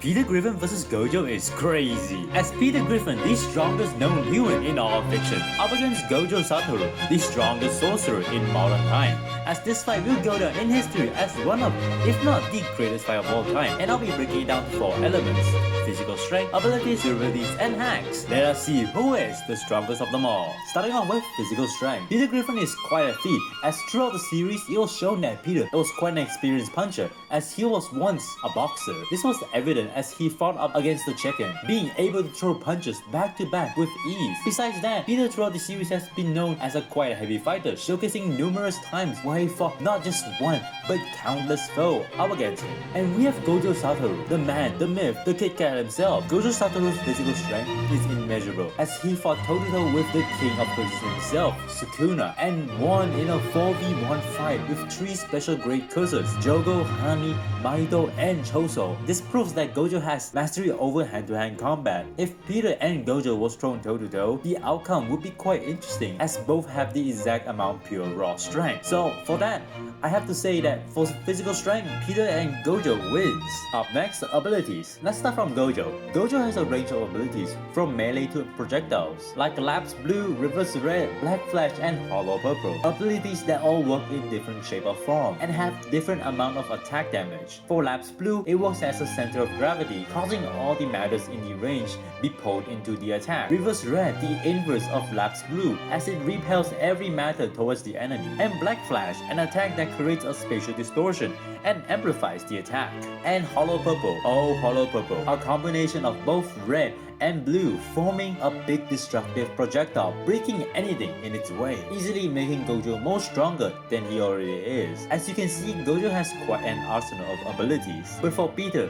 Peter Griffin vs Gojo is crazy, as Peter Griffin, the strongest known human in all of fiction, up against Gojo Satoru, the strongest sorcerer in modern time, as this fight will go down in history as one of, if not the greatest fight of all time, and I'll be breaking it down to 4 elements: physical strength, abilities, durabilities, and hacks. Let us see who is the strongest of them all. Starting off with physical strength, Peter Griffin is quite a feat, as throughout the series it was shown that Peter was quite an experienced puncher, as he was once a boxer. This was evident as he fought up against the chicken, being able to throw punches back to back with ease. Besides that, Peter throughout the series has been known as a quite heavy fighter, showcasing numerous times where he fought not just one, but countless foes up against him. And we have Gojo Satoru, the man, the myth, the Kit Kat himself. Gojo Satoru's physical strength is immeasurable, as he fought toe-to-toe with the king of curses himself, Sukuna, and won in a 4v1 fight with 3 special grade curses: Jogo, Hani, Mahito, and Choso. This proves that Gojo has mastery over hand-to-hand combat. If Peter and Gojo was thrown toe-to-toe, the outcome would be quite interesting, as both have the exact amount pure raw strength. So for that, I have to say that for physical strength, Peter and Gojo wins. Up next, abilities. Let's start from Gojo. Gojo has a range of abilities, from melee to projectiles, like Lapse Blue, Reverse Red, Black Flash, and Hollow Purple. Abilities that all work in different shape or form, and have different amount of attack damage. For Lapse Blue, it works as a center of gravity, causing all the matters in the range be pulled into the attack. Reverse Red, the inverse of Lapse Blue, as it repels every matter towards the enemy. And Black Flash, an attack that creates a spatial distortion and amplifies the attack. And Hollow Purple, Hollow Purple, a combination of both red and blue, forming a big destructive projectile, breaking anything in its way, easily making Gojo more stronger than he already is. As you can see, Gojo has quite an arsenal of abilities. But for Peter,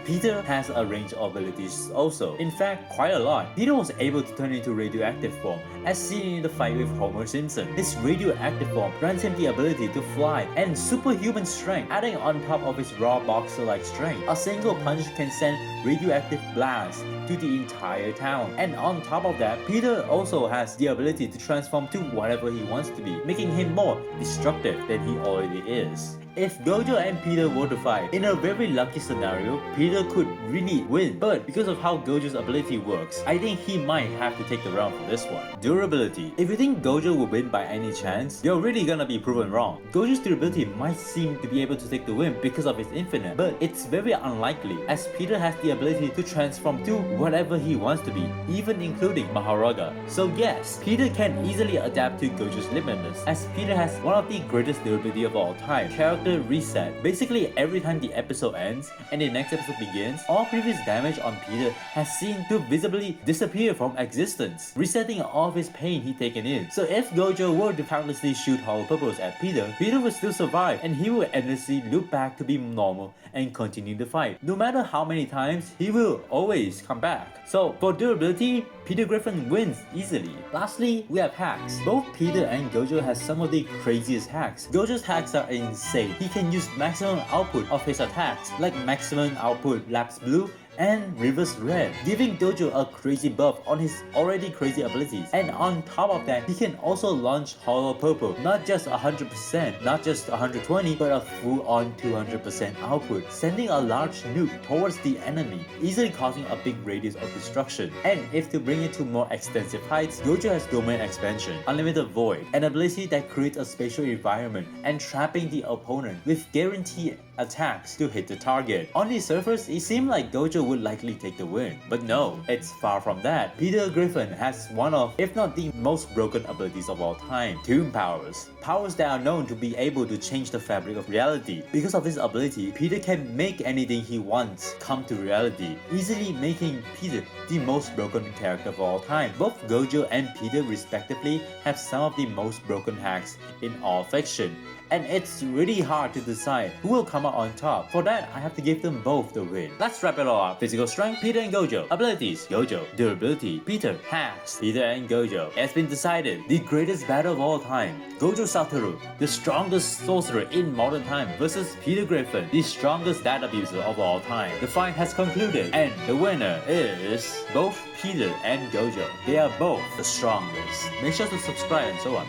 Peter has a range of abilities also. In fact, quite a lot. Peter was able to turn into radioactive form, as seen in the fight with Homer Simpson. His radioactive form grants him the ability to fly and superhuman strength, adding on top of his raw boxer-like strength. A single punch can send radioactive blasts to the entire town. And on top of that, Peter also has the ability to transform to whatever he wants to be, making him more destructive than he already is. If Gojo and Peter were to fight, in a very lucky scenario, Peter could really win. But because of how Gojo's ability works, I think he might have to take the round for this one. Durability. If you think Gojo will win by any chance, you're really gonna be proven wrong. Gojo's durability might seem to be able to take the win because of his infinite, but it's very unlikely, as Peter has the ability to transform to whatever he wants to be, even including Maharaga. So yes, Peter can easily adapt to Gojo's limitless, as Peter has one of the greatest durability of all time. Character reset. Basically, every time the episode ends and the next episode begins, all previous damage on Peter has seen to visibly disappear from existence, resetting all of his pain he'd taken in. So if Gojo were to countlessly shoot hollow purples at Peter, Peter would still survive, and he will endlessly loop back to be normal and continue the fight. No matter how many times, he will always come back. So for durability, Peter Griffin wins easily. Lastly, we have hacks. Both Peter and Gojo has some of the craziest hacks. Gojo's hacks are insane. He can use maximum output of his attacks, like maximum output Lapse Blue and Reverse Red, giving Gojo a crazy buff on his already crazy abilities. And on top of that, he can also launch Hollow Purple, not just 100%, not just 120, but a full-on 200% output, sending a large nuke towards the enemy, easily causing a big radius of destruction. And if to bring it to more extensive heights, Gojo has Domain Expansion, Unlimited Void, an ability that creates a spatial environment and trapping the opponent with guaranteed attacks to hit the target. On the surface, it seemed like Gojo would likely take the win, but no, it's far from that. Peter Griffin has one of, if not the most broken abilities of all time: Tomb Powers. Powers that are known to be able to change the fabric of reality. Because of his ability, Peter can make anything he wants come to reality, easily making Peter the most broken character of all time. Both Gojo and Peter respectively have some of the most broken hacks in all fiction, and it's really hard to decide who will come out on top. For that, I have to give them both the win. Let's wrap it all up. Physical strength, Peter and Gojo. Abilities, Gojo. Durability, Peter. Hacks, Peter and Gojo. It's been decided. The greatest battle of all time, Gojo Satoru, the strongest sorcerer in modern time, versus Peter Griffin, the strongest dad abuser of all time. The fight has concluded, and the winner is both Peter and Gojo. They are both the strongest. Make sure to subscribe and so on.